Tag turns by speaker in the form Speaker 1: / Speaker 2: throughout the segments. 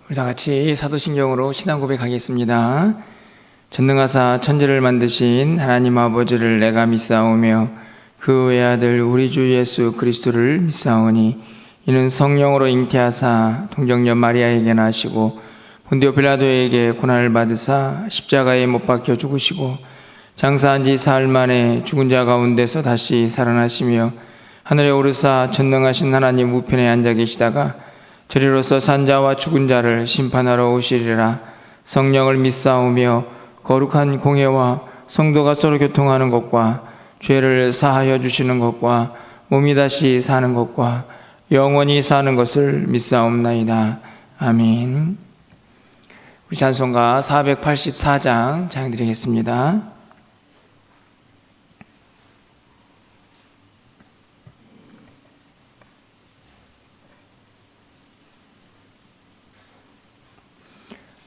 Speaker 1: 우리 다 같이 사도신경으로 신앙 고백하겠습니다. 전능하사 천지를 만드신 하나님 아버지를 내가 믿사오며 그 외아들 우리 주 예수 그리스도를 믿사오니 이는 성령으로 잉태하사 동정녀 마리아에게 나시고 본디오 빌라도에게 고난을 받으사 십자가에 못 박혀 죽으시고 장사한 지 사흘 만에 죽은 자 가운데서 다시 살아나시며 하늘에 오르사 전능하신 하나님 우편에 앉아 계시다가 저리로서 산자와 죽은 자를 심판하러 오시리라. 성령을 믿사오며 거룩한 공예와 성도가 서로 교통하는 것과 죄를 사하여 주시는 것과 몸이 다시 사는 것과 영원히 사는 것을 믿사옵나이다. 아멘. 우리 찬송가 484장 찬양드리겠습니다.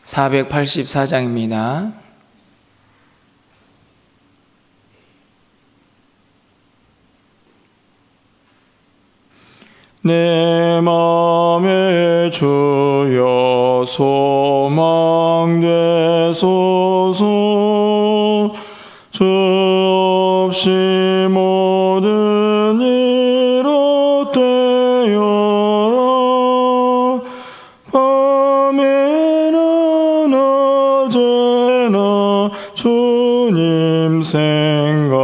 Speaker 1: (484장입니다) 내 맘에 주여 소망되소서. 주 없이 모든 일 헛되어라. 밤에나 낮에나 주님 생각,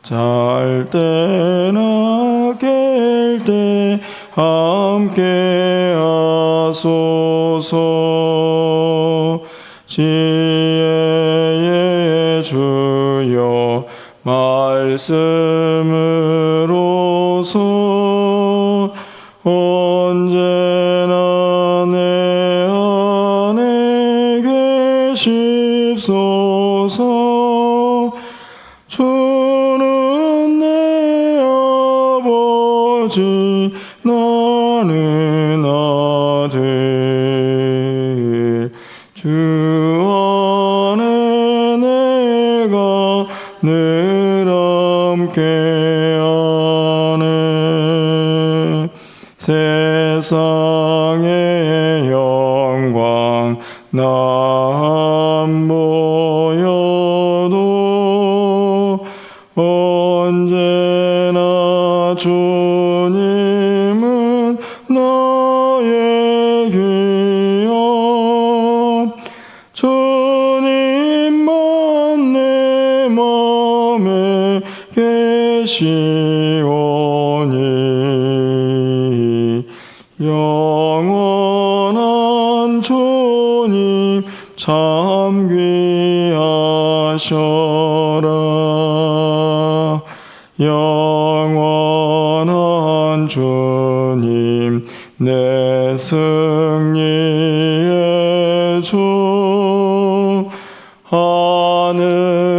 Speaker 1: 잘 때나 깰 때 함께 하소서. 지혜의 주여 말씀으로서 언제나 내 안에 계십소서. 주는 내 아버지 나는 아들. 주 안에 내가 늘 함께하네. 세상의 영광 나 안 보여도 언제나 주님은 나의 귀여. 주님만 내 맘에 계시오니 영원한 주님 참 귀하셔라. 영원한 주님 내 승리의 주.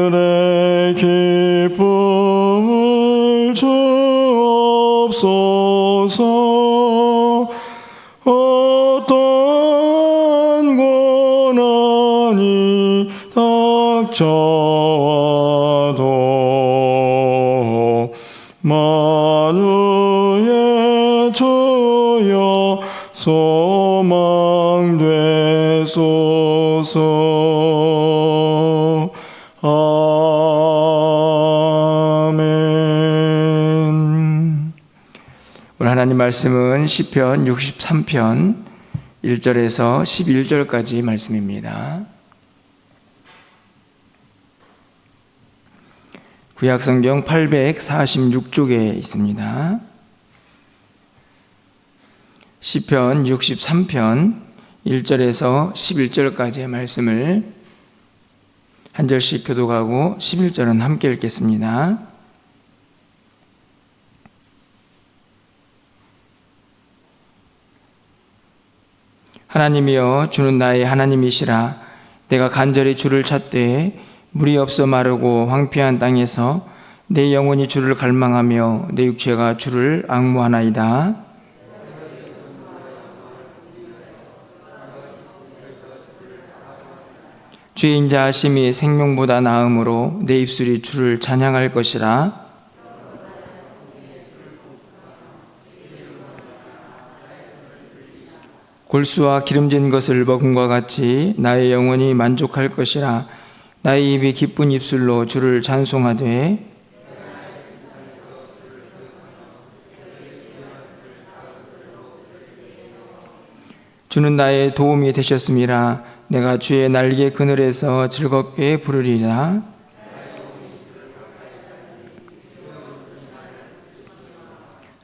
Speaker 1: 하늘의 기쁨을 주옵소서. 어떤 고난이 닥쳐와도 만유의 주여 소망되소서. 아멘. 오늘 하나님 말씀은 시편 63편 1절에서 11절까지 말씀입니다. 구약성경 846쪽에 있습니다. 시편 63편 1절에서 11절까지의 말씀을 한 절씩 교독하고 11절은 함께 읽겠습니다. 하나님이여, 주는 나의 하나님이시라. 내가 간절히 주를 찾되 물이 없어 마르고 황폐한 땅에서 내 영혼이 주를 갈망하며 내 육체가 주를 앙무하나이다. 주의 인자하심이 생명보다 나음으로 내 입술이 주를 찬양할 것이라. 골수와 기름진 것을 먹음과 같이 나의 영혼이 만족할 것이라. 나의 입이 기쁜 입술로 주를 찬송하되 주는 나의 도움이 되셨음이라. 내가 주의 날개 그늘에서 즐겁게 부르리라.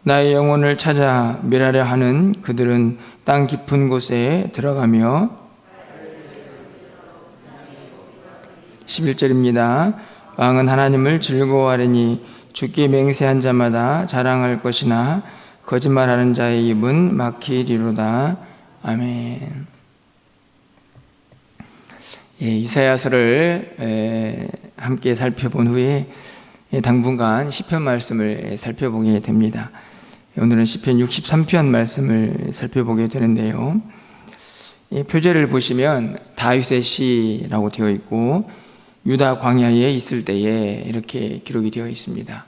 Speaker 1: 나의 영혼을 찾아 멸하려 하는 그들은 땅 깊은 곳에 들어가며 11절입니다. 왕은 하나님을 즐거워하리니 주께 맹세한 자마다 자랑할 것이나 거짓말하는 자의 입은 막히리로다. 아멘. 이사야서를 함께 살펴본 후에 당분간 시편 말씀을 살펴보게 됩니다. 오늘은 시편 63편 말씀을 살펴보게 되는데요. 표제를 보시면 다윗의 시라고 되어 있고 유다 광야에 있을 때에 이렇게 기록이 되어 있습니다.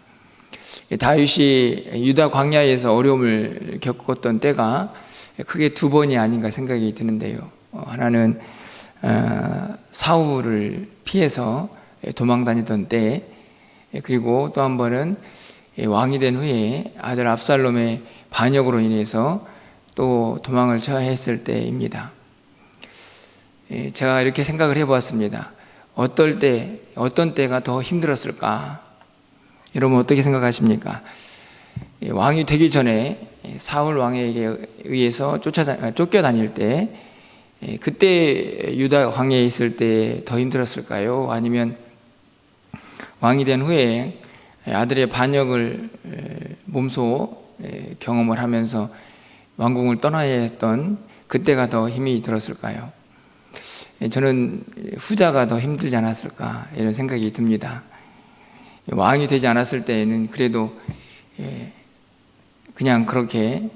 Speaker 1: 다윗이 유다 광야에서 어려움을 겪었던 때가 크게 두 번이 아닌가 생각이 드는데요. 하나는 사울을 피해서 도망 다니던 때, 그리고 또 한 번은 왕이 된 후에 아들 압살롬의 반역으로 인해서 또 도망을 쳐야 했을 때입니다. 제가 이렇게 생각을 해보았습니다. 어떤 때가 더 힘들었을까? 여러분 어떻게 생각하십니까? 왕이 되기 전에 사울 왕에게 의해서 쫓겨다닐 때, 그때 유다 광야에 있을 때 더 힘들었을까요? 아니면 왕이 된 후에 아들의 반역을 몸소 경험을 하면서 왕궁을 떠나야 했던 그때가 더 힘이 들었을까요? 저는 후자가 더 힘들지 않았을까 이런 생각이 듭니다. 왕이 되지 않았을 때에는 그래도 그냥 그렇게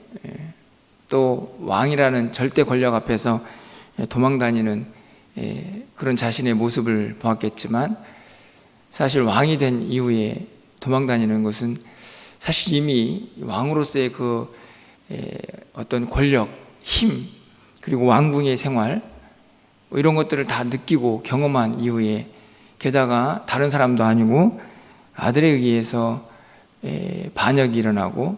Speaker 1: 또 왕이라는 절대 권력 앞에서 도망다니는 그런 자신의 모습을 보았겠지만, 사실 왕이 된 이후에 도망다니는 것은 사실 이미 왕으로서의 그 어떤 권력, 힘, 그리고 왕궁의 생활 이런 것들을 다 느끼고 경험한 이후에, 게다가 다른 사람도 아니고 아들에 의해서 반역이 일어나고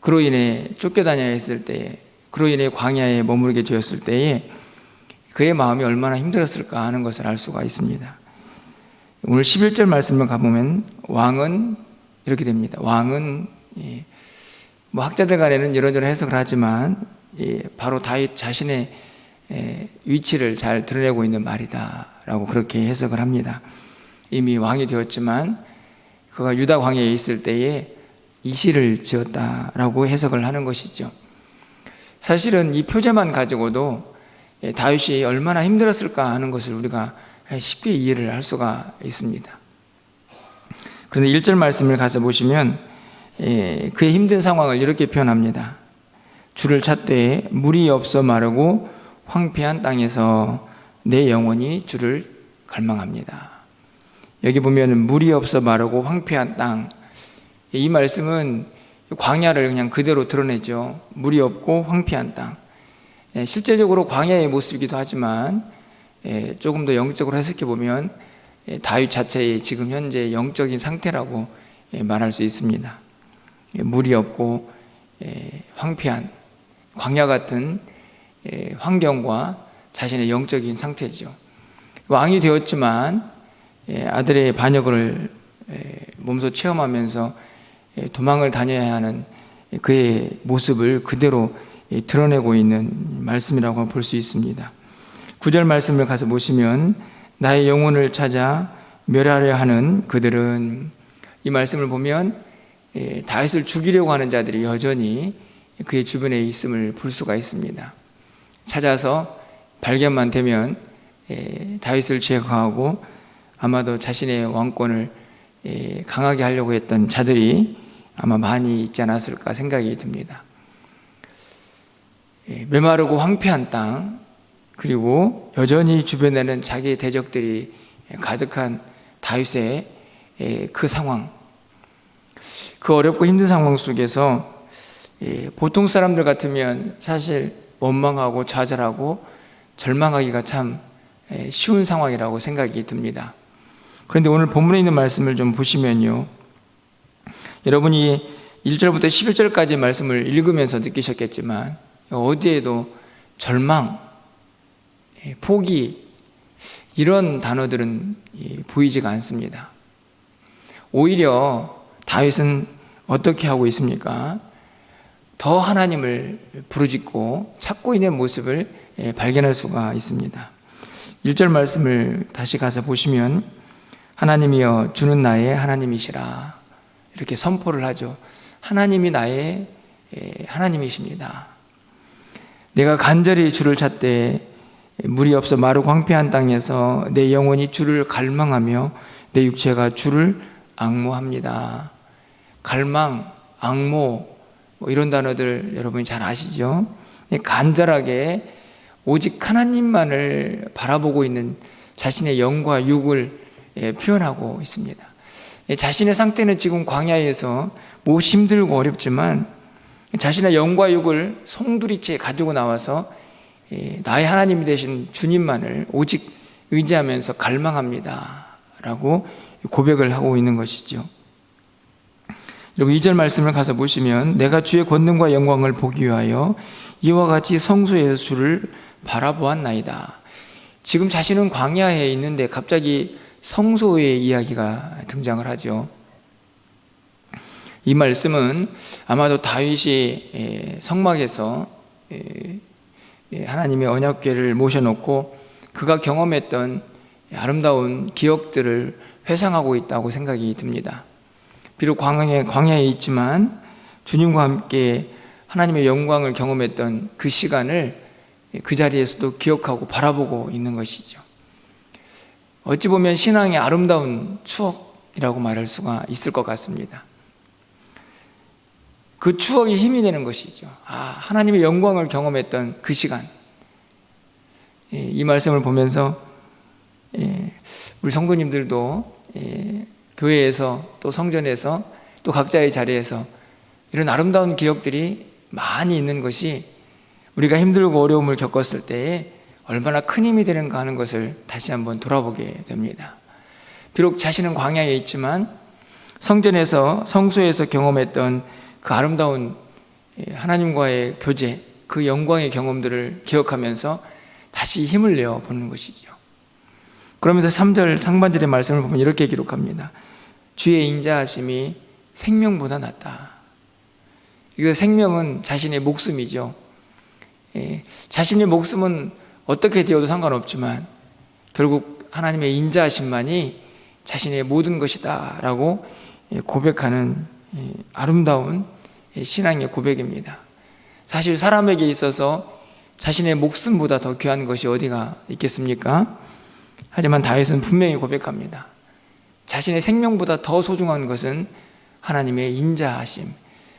Speaker 1: 그로 인해 쫓겨다녀야 했을 때에, 그로 인해 광야에 머무르게 되었을 때에 그의 마음이 얼마나 힘들었을까 하는 것을 알 수가 있습니다. 오늘 11절 말씀을 가보면 왕은 이렇게 됩니다. 왕은 뭐 학자들 간에는 이런저런 해석을 하지만 바로 다윗 자신의 위치를 잘 드러내고 있는 말이다 라고 그렇게 해석을 합니다. 이미 왕이 되었지만 그가 유다 광야에 있을 때에 이 시를 지었다라고 해석을 하는 것이죠. 사실은 이 표제만 가지고도 다윗이 얼마나 힘들었을까 하는 것을 우리가 쉽게 이해를 할 수가 있습니다. 그런데 1절 말씀을 가서 보시면 그의 힘든 상황을 이렇게 표현합니다. 주를 찾되 물이 없어 마르고 황폐한 땅에서 내 영혼이 주를 갈망합니다. 여기 보면 물이 없어 마르고 황폐한 땅, 이 말씀은 광야를 그냥 그대로 드러내죠. 물이 없고 황폐한 땅. 실제적으로 광야의 모습이기도 하지만 조금 더 영적으로 해석해 보면 다윗 자체의 지금 현재 영적인 상태라고 말할 수 있습니다. 물이 없고 황폐한 광야 같은 환경과 자신의 영적인 상태죠. 왕이 되었지만 아들의 반역을 몸소 체험하면서 도망을 다녀야 하는 그의 모습을 그대로 드러내고 있는 말씀이라고 볼 수 있습니다. 9절 말씀을 가서 보시면 나의 영혼을 찾아 멸하려 하는 그들은, 이 말씀을 보면 다윗을 죽이려고 하는 자들이 여전히 그의 주변에 있음을 볼 수가 있습니다. 찾아서 발견만 되면 다윗을 제거하고 아마도 자신의 왕권을 강하게 하려고 했던 자들이 아마 많이 있지 않았을까 생각이 듭니다. 메마르고 황폐한 땅, 그리고 여전히 주변에는 자기의 대적들이 가득한 다윗의 그 상황, 그 어렵고 힘든 상황 속에서 보통 사람들 같으면 사실 원망하고 좌절하고 절망하기가 참 쉬운 상황이라고 생각이 듭니다. 그런데 오늘 본문에 있는 말씀을 좀 보시면요, 여러분이 1절부터 11절까지 말씀을 읽으면서 느끼셨겠지만 어디에도 절망, 포기 이런 단어들은 보이지가 않습니다. 오히려 다윗은 어떻게 하고 있습니까? 더 하나님을 부르짖고 찾고 있는 모습을 발견할 수가 있습니다. 1절 말씀을 다시 가서 보시면 하나님이여 주는 나의 하나님이시라 이렇게 선포를 하죠. 하나님이 나의 하나님이십니다. 내가 간절히 주를 찾되 물이 없어 마르고 황폐한 땅에서 내 영혼이 주를 갈망하며 내 육체가 주를 앙모합니다. 갈망, 앙모 이런 단어들 여러분이 잘 아시죠? 간절하게 오직 하나님만을 바라보고 있는 자신의 영과 육을 표현하고 있습니다. 자신의 상태는 지금 광야에서 몹시 힘들고 어렵지만 자신의 영과 육을 송두리째 가지고 나와서 나의 하나님이 되신 주님만을 오직 의지하면서 갈망합니다 라고 고백을 하고 있는 것이죠. 여러분 2절 말씀을 가서 보시면 내가 주의 권능과 영광을 보기 위하여 이와 같이 성소에서 주를 바라보았나이다. 지금 자신은 광야에 있는데 갑자기 성소의 이야기가 등장을 하죠. 이 말씀은 아마도 다윗이 성막에서 하나님의 언약궤를 모셔놓고 그가 경험했던 아름다운 기억들을 회상하고 있다고 생각이 듭니다. 비록 광야에 있지만 주님과 함께 하나님의 영광을 경험했던 그 시간을 그 자리에서도 기억하고 바라보고 있는 것이죠. 어찌 보면 신앙의 아름다운 추억이라고 말할 수가 있을 것 같습니다. 그 추억이 힘이 되는 것이죠. 하나님의 영광을 경험했던 그 시간. 이 말씀을 보면서 우리 성도님들도 교회에서 또 성전에서 또 각자의 자리에서 이런 아름다운 기억들이 많이 있는 것이 우리가 힘들고 어려움을 겪었을 때에 얼마나 큰 힘이 되는가 하는 것을 다시 한번 돌아보게 됩니다. 비록 자신은 광야에 있지만 성전에서 성소에서 경험했던 그 아름다운 하나님과의 교제, 그 영광의 경험들을 기억하면서 다시 힘을 내어 보는 것이죠. 그러면서 3절 상반절의 말씀을 보면 이렇게 기록합니다. 주의 인자하심이 생명보다 낫다. 이거 생명은 자신의 목숨이죠. 자신의 목숨은 어떻게 되어도 상관없지만 결국 하나님의 인자하심만이 자신의 모든 것이다 라고 고백하는 아름다운 신앙의 고백입니다. 사실 사람에게 있어서 자신의 목숨보다 더 귀한 것이 어디가 있겠습니까? 하지만 다윗은 분명히 고백합니다. 자신의 생명보다 더 소중한 것은 하나님의 인자하심,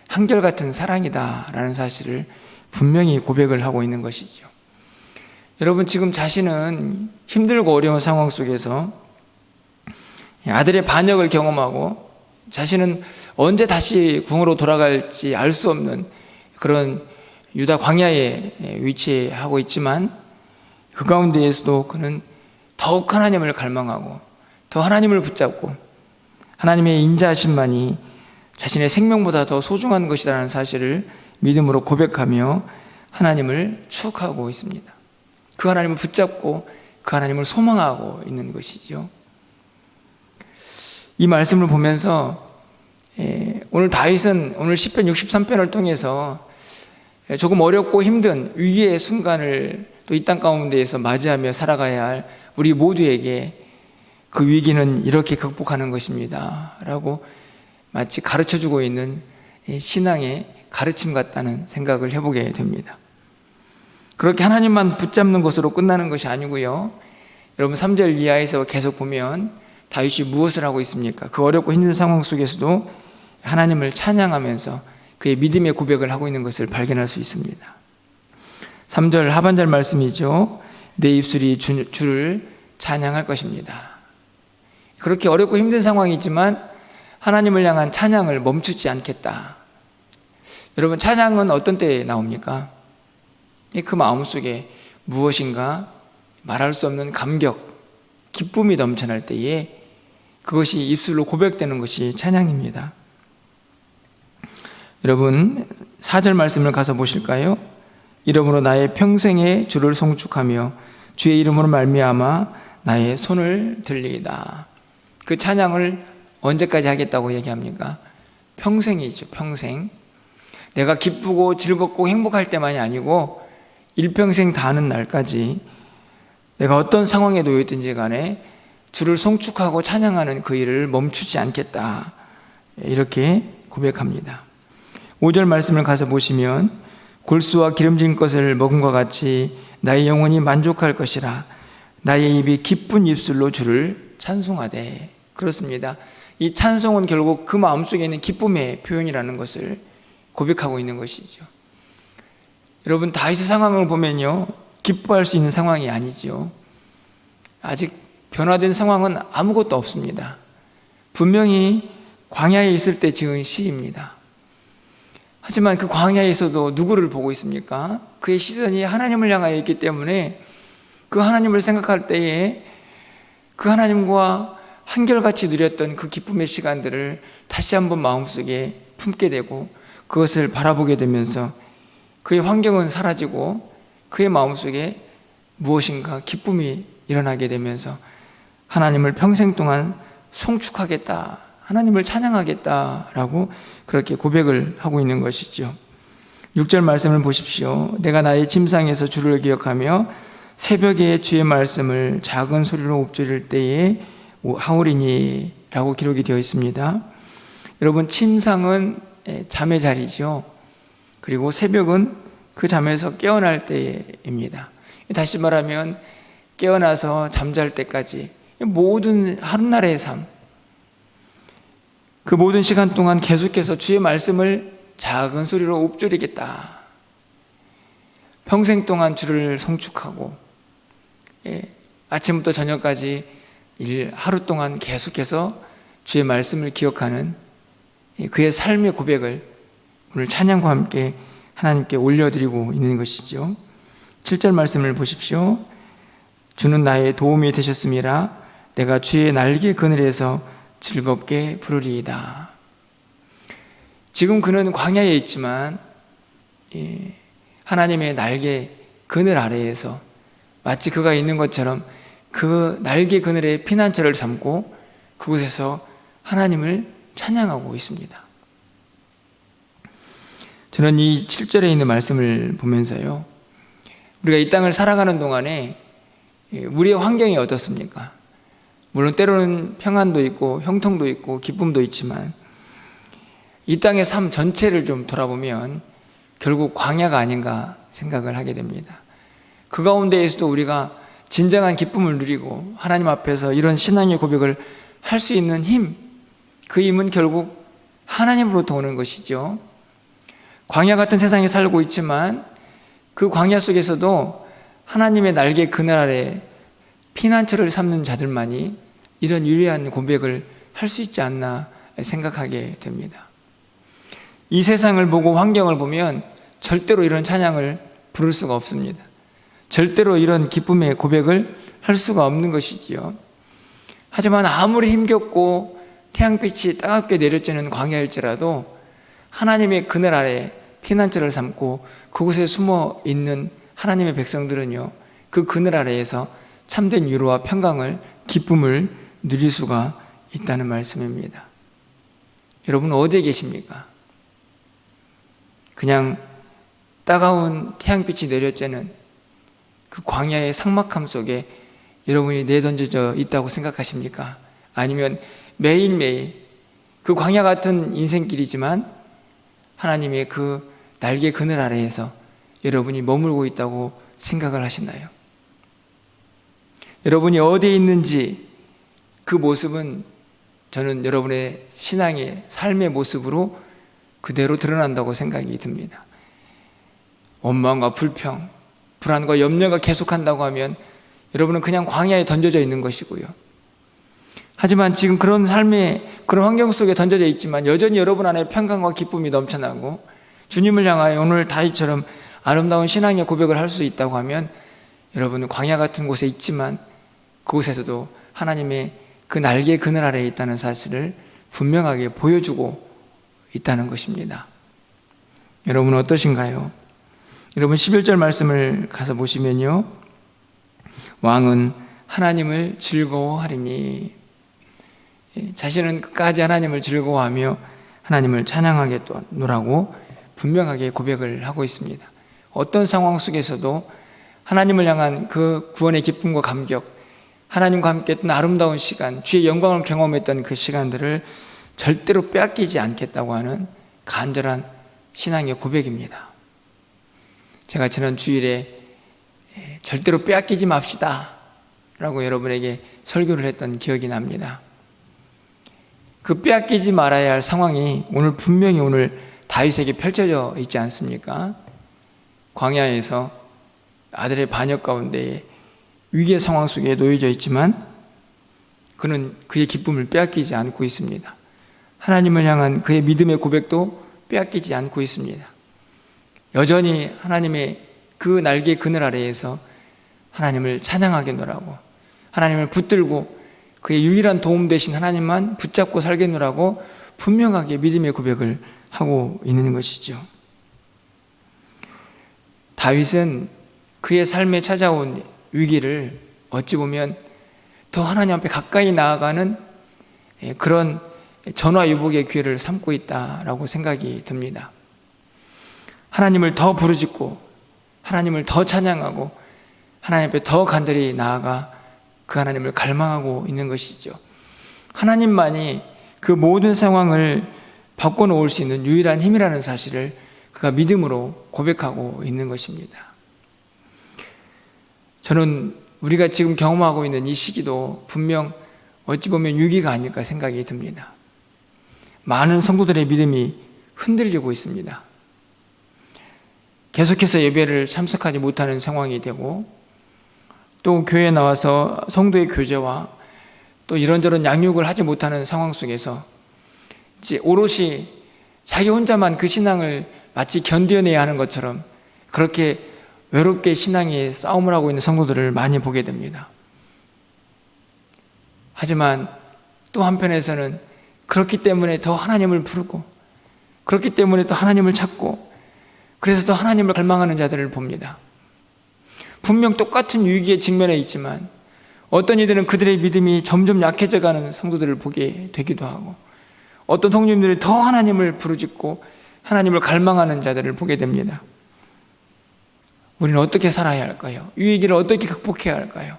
Speaker 1: 한결같은 사랑이다 라는 사실을 분명히 고백을 하고 있는 것이죠. 여러분 지금 자신은 힘들고 어려운 상황 속에서 아들의 반역을 경험하고 자신은 언제 다시 궁으로 돌아갈지 알 수 없는 그런 유다 광야에 위치하고 있지만 그 가운데에서도 그는 더욱 하나님을 갈망하고 더 하나님을 붙잡고 하나님의 인자하심만이 자신의 생명보다 더 소중한 것이라는 사실을 믿음으로 고백하며 하나님을 추억하고 있습니다. 그 하나님을 붙잡고 그 하나님을 소망하고 있는 것이죠. 이 말씀을 보면서 오늘 다윗은 오늘 시편 63편을 통해서 조금 어렵고 힘든 위기의 순간을 또 이 땅 가운데에서 맞이하며 살아가야 할 우리 모두에게 그 위기는 이렇게 극복하는 것입니다 라고 마치 가르쳐주고 있는 신앙의 가르침 같다는 생각을 해보게 됩니다. 그렇게 하나님만 붙잡는 것으로 끝나는 것이 아니고요, 여러분 3절 이하에서 계속 보면 다윗이 무엇을 하고 있습니까? 그 어렵고 힘든 상황 속에서도 하나님을 찬양하면서 그의 믿음의 고백을 하고 있는 것을 발견할 수 있습니다. 3절 하반절 말씀이죠. 내 입술이 주를 찬양할 것입니다. 그렇게 어렵고 힘든 상황이지만 하나님을 향한 찬양을 멈추지 않겠다. 여러분 찬양은 어떤 때에 나옵니까? 그 마음속에 무엇인가 말할 수 없는 감격, 기쁨이 넘쳐날 때에 그것이 입술로 고백되는 것이 찬양입니다. 여러분 4절 말씀을 가서 보실까요? 이러므로 나의 평생에 주를 송축하며 주의 이름으로 말미암아 나의 손을 들리이다. 그 찬양을 언제까지 하겠다고 얘기합니까? 평생이죠. 평생. 내가 기쁘고 즐겁고 행복할 때만이 아니고 일평생 다하는 날까지 내가 어떤 상황에 놓여 있든지 간에 주를 송축하고 찬양하는 그 일을 멈추지 않겠다. 이렇게 고백합니다. 5절 말씀을 가서 보시면 골수와 기름진 것을 먹음과 같이 나의 영혼이 만족할 것이라. 나의 입이 기쁜 입술로 주를 찬송하되. 그렇습니다. 이 찬송은 결국 그 마음속에 있는 기쁨의 표현이라는 것을 고백하고 있는 것이죠. 여러분 다윗의 상황을 보면요, 기뻐할 수 있는 상황이 아니죠. 아직 변화된 상황은 아무것도 없습니다. 분명히 광야에 있을 때 지은 시입니다. 하지만 그 광야에서도 누구를 보고 있습니까? 그의 시선이 하나님을 향하여 있기 때문에 그 하나님을 생각할 때에 그 하나님과 한결같이 누렸던 그 기쁨의 시간들을 다시 한번 마음속에 품게 되고 그것을 바라보게 되면서 그의 환경은 사라지고 그의 마음속에 무엇인가 기쁨이 일어나게 되면서 하나님을 평생 동안 송축하겠다, 하나님을 찬양하겠다라고 그렇게 고백을 하고 있는 것이죠. 6절 말씀을 보십시오. 내가 나의 침상에서 주를 기억하며 새벽에 주의 말씀을 작은 소리로 읊조릴 때에 하오리니 라고 기록이 되어 있습니다. 여러분 침상은 잠의 자리죠. 그리고 새벽은 그 잠에서 깨어날 때입니다. 다시 말하면 깨어나서 잠잘 때까지 모든 하루날의 삶, 그 모든 시간 동안 계속해서 주의 말씀을 작은 소리로 읊조리겠다. 평생 동안 주를 송축하고 아침부터 저녁까지 하루 동안 계속해서 주의 말씀을 기억하는 그의 삶의 고백을 오늘 찬양과 함께 하나님께 올려드리고 있는 것이죠. 7절 말씀을 보십시오. 주는 나의 도움이 되셨음이라. 내가 주의 날개 그늘에서 즐겁게 부르리이다. 지금 그는 광야에 있지만 하나님의 날개 그늘 아래에서 마치 그가 있는 것처럼 그 날개 그늘에 피난처를 삼고 그곳에서 하나님을 찬양하고 있습니다. 저는 이 7절에 있는 말씀을 보면서요, 우리가 이 땅을 살아가는 동안에 우리의 환경이 어떻습니까? 물론 때로는 평안도 있고 형통도 있고 기쁨도 있지만 이 땅의 삶 전체를 좀 돌아보면 결국 광야가 아닌가 생각을 하게 됩니다. 그 가운데에서도 우리가 진정한 기쁨을 누리고 하나님 앞에서 이런 신앙의 고백을 할 수 있는 힘, 그 힘은 결국 하나님으로부터 오는 것이죠. 광야 같은 세상에 살고 있지만 그 광야 속에서도 하나님의 날개 그늘 아래 피난처를 삼는 자들만이 이런 유리한 고백을 할 수 있지 않나 생각하게 됩니다. 이 세상을 보고 환경을 보면 절대로 이런 찬양을 부를 수가 없습니다. 절대로 이런 기쁨의 고백을 할 수가 없는 것이지요. 하지만 아무리 힘겹고 태양빛이 따갑게 내려쬐는 광야일지라도 하나님의 그늘 아래 피난처를 삼고 그곳에 숨어 있는 하나님의 백성들은요, 그 그늘 아래에서 참된 위로와 평강을, 기쁨을 누릴 수가 있다는 말씀입니다. 여러분 어디에 계십니까? 그냥 따가운 태양빛이 내려쬐는 그 광야의 삭막함 속에 여러분이 내던져져 있다고 생각하십니까? 아니면 매일매일 그 광야 같은 인생길이지만 하나님의 그 날개 그늘 아래에서 여러분이 머물고 있다고 생각을 하시나요? 여러분이 어디에 있는지 그 모습은 저는 여러분의 신앙의 삶의 모습으로 그대로 드러난다고 생각이 듭니다. 원망과 불평, 불안과 염려가 계속한다고 하면 여러분은 그냥 광야에 던져져 있는 것이고요. 하지만 지금 그런 삶의 그런 환경 속에 던져져 있지만 여전히 여러분 안에 평강과 기쁨이 넘쳐나고 주님을 향하여 오늘 다윗처럼 아름다운 신앙의 고백을 할 수 있다고 하면 여러분은 광야 같은 곳에 있지만 그곳에서도 하나님의 그 날개 그늘 아래에 있다는 사실을 분명하게 보여주고 있다는 것입니다. 여러분 어떠신가요? 여러분 11절 말씀을 가서 보시면요, 왕은 하나님을 즐거워하리니, 자신은 끝까지 하나님을 즐거워하며 하나님을 찬양하겠노라고 분명하게 고백을 하고 있습니다. 어떤 상황 속에서도 하나님을 향한 그 구원의 기쁨과 감격, 하나님과 함께 했던 아름다운 시간, 주의 영광을 경험했던 그 시간들을 절대로 빼앗기지 않겠다고 하는 간절한 신앙의 고백입니다. 제가 지난 주일에 절대로 빼앗기지 맙시다 라고 여러분에게 설교를 했던 기억이 납니다. 그 빼앗기지 말아야 할 상황이 분명히 오늘 다윗에게 펼쳐져 있지 않습니까? 광야에서 아들의 반역 가운데 위기의 상황 속에 놓여져 있지만 그는 그의 기쁨을 빼앗기지 않고 있습니다. 하나님을 향한 그의 믿음의 고백도 빼앗기지 않고 있습니다. 여전히 하나님의 그 날개 그늘 아래에서 하나님을 찬양하겠노라고, 하나님을 붙들고 그의 유일한 도움 되신 하나님만 붙잡고 살겠노라고 분명하게 믿음의 고백을 하고 있는 것이죠. 다윗은 그의 삶에 찾아온 위기를 어찌 보면 더 하나님 앞에 가까이 나아가는 그런 전화위복의 기회를 삼고 있다라고 생각이 듭니다. 하나님을 더 부르짖고 하나님을 더 찬양하고 하나님 앞에 더 간절히 나아가 그 하나님을 갈망하고 있는 것이죠. 하나님만이 그 모든 상황을 바꿔놓을 수 있는 유일한 힘이라는 사실을 그가 믿음으로 고백하고 있는 것입니다. 저는 우리가 지금 경험하고 있는 이 시기도 분명 어찌 보면 위기가 아닐까 생각이 듭니다. 많은 성도들의 믿음이 흔들리고 있습니다. 계속해서 예배를 참석하지 못하는 상황이 되고, 또 교회에 나와서 성도의 교제와 또 이런저런 양육을 하지 못하는 상황 속에서 이제 오롯이 자기 혼자만 그 신앙을 마치 견뎌내야 하는 것처럼 그렇게 외롭게 신앙의 싸움을 하고 있는 성도들을 많이 보게 됩니다. 하지만 또 한편에서는 그렇기 때문에 더 하나님을 부르고, 그렇기 때문에 또 하나님을 찾고, 그래서 더 하나님을 갈망하는 자들을 봅니다. 분명 똑같은 위기에 직면해 있지만 어떤 이들은 그들의 믿음이 점점 약해져가는 성도들을 보게 되기도 하고, 어떤 성도님들이 더 하나님을 부르짖고 하나님을 갈망하는 자들을 보게 됩니다. 우리는 어떻게 살아야 할까요? 이 위기를 어떻게 극복해야 할까요?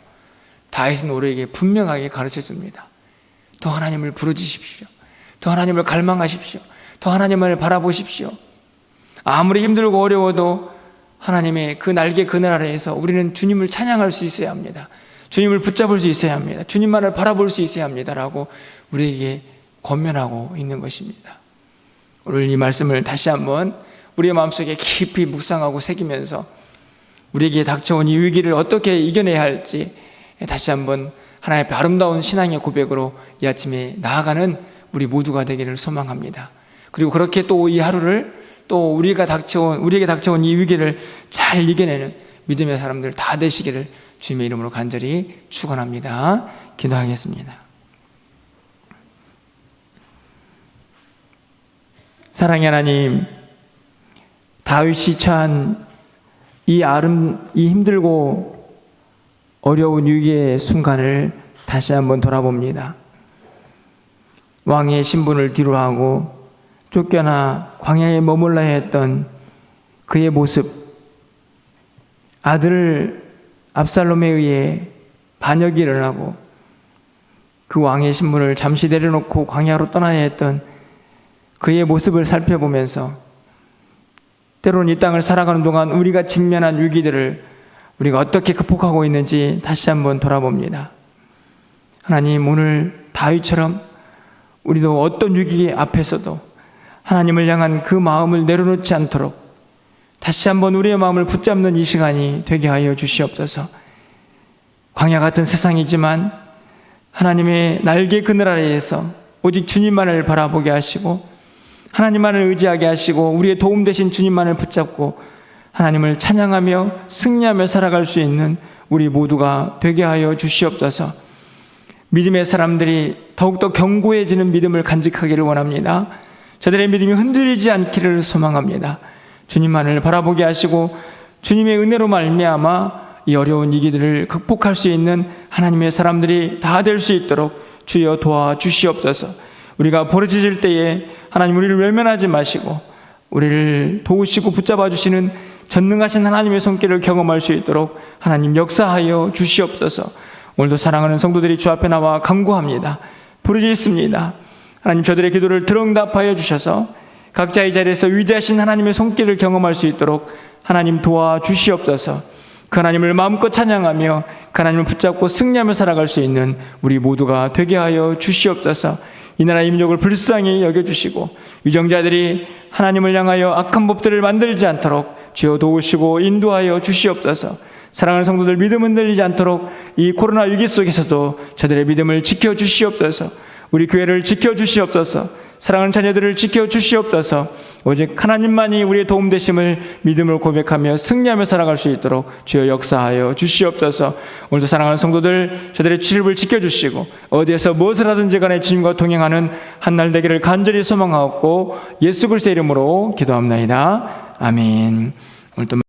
Speaker 1: 다윗은 우리에게 분명하게 가르쳐줍니다. 더 하나님을 부르짖으십시오. 더 하나님을 갈망하십시오. 더 하나님을 바라보십시오. 아무리 힘들고 어려워도 하나님의 그 날개 그늘 아래에서 우리는 주님을 찬양할 수 있어야 합니다. 주님을 붙잡을 수 있어야 합니다. 주님만을 바라볼 수 있어야 합니다라고 우리에게 권면하고 있는 것입니다. 오늘 이 말씀을 다시 한번 우리의 마음속에 깊이 묵상하고 새기면서 우리에게 닥쳐온 이 위기를 어떻게 이겨내야 할지 다시 한번 하나님의 아름다운 신앙의 고백으로 이 아침에 나아가는 우리 모두가 되기를 소망합니다. 그리고 그렇게 또 이 하루를 또 우리에게 닥쳐온 이 위기를 잘 이겨내는 믿음의 사람들 다 되시기를 주님의 이름으로 간절히 축원합니다. 기도하겠습니다. 사랑의 하나님, 다윗이 처한 이 힘들고 어려운 위기의 순간을 다시 한번 돌아봅니다. 왕의 신분을 뒤로하고 쫓겨나 광야에 머물러야 했던 그의 모습, 아들 압살롬에 의해 반역이 일어나고 그 왕의 신분을 잠시 내려놓고 광야로 떠나야 했던 그의 모습을 살펴보면서 때로는 이 땅을 살아가는 동안 우리가 직면한 위기들을 우리가 어떻게 극복하고 있는지 다시 한번 돌아봅니다. 하나님, 오늘 다윗처럼 우리도 어떤 위기 앞에서도 하나님을 향한 그 마음을 내려놓지 않도록 다시 한번 우리의 마음을 붙잡는 이 시간이 되게 하여 주시옵소서. 광야 같은 세상이지만 하나님의 날개 그늘 아래에서 오직 주님만을 바라보게 하시고 하나님만을 의지하게 하시고 우리의 도움 되신 주님만을 붙잡고 하나님을 찬양하며 승리하며 살아갈 수 있는 우리 모두가 되게 하여 주시옵소서. 믿음의 사람들이 더욱더 견고해지는 믿음을 간직하기를 원합니다. 저들의 믿음이 흔들리지 않기를 소망합니다. 주님만을 바라보게 하시고 주님의 은혜로 말미암아 이 어려운 위기들을 극복할 수 있는 하나님의 사람들이 다 될 수 있도록 주여 도와주시옵소서. 우리가 부르짖을 때에 하나님 우리를 외면하지 마시고 우리를 도우시고 붙잡아 주시는 전능하신 하나님의 손길을 경험할 수 있도록 하나님 역사하여 주시옵소서. 오늘도 사랑하는 성도들이 주 앞에 나와 간구합니다. 부르짖습니다. 하나님 저들의 기도를 들응답하여 주셔서 각자의 자리에서 위대하신 하나님의 손길을 경험할 수 있도록 하나님 도와주시옵소서. 그 하나님을 마음껏 찬양하며 그 하나님을 붙잡고 승리하며 살아갈 수 있는 우리 모두가 되게 하여 주시옵소서. 이 나라의 민족을 불쌍히 여겨주시고 위정자들이 하나님을 향하여 악한 법들을 만들지 않도록 주여 도우시고 인도하여 주시옵소서. 사랑하는 성도들 믿음 흔들리지 않도록 이 코로나 위기 속에서도 저들의 믿음을 지켜주시옵소서. 우리 교회를 지켜주시옵소서. 사랑하는 자녀들을 지켜주시옵소서. 오직 하나님만이 우리의 도움 되심을 믿음으로 고백하며 승리하며 살아갈 수 있도록 주여 역사하여 주시옵소서. 오늘도 사랑하는 성도들 저들의 출입을 지켜주시고 어디에서 무엇을 하든지 간에 주님과 동행하는 한날 되기를 간절히 소망하옵고 예수 그리스도의 이름으로 기도합나이다. 아멘. 오늘 또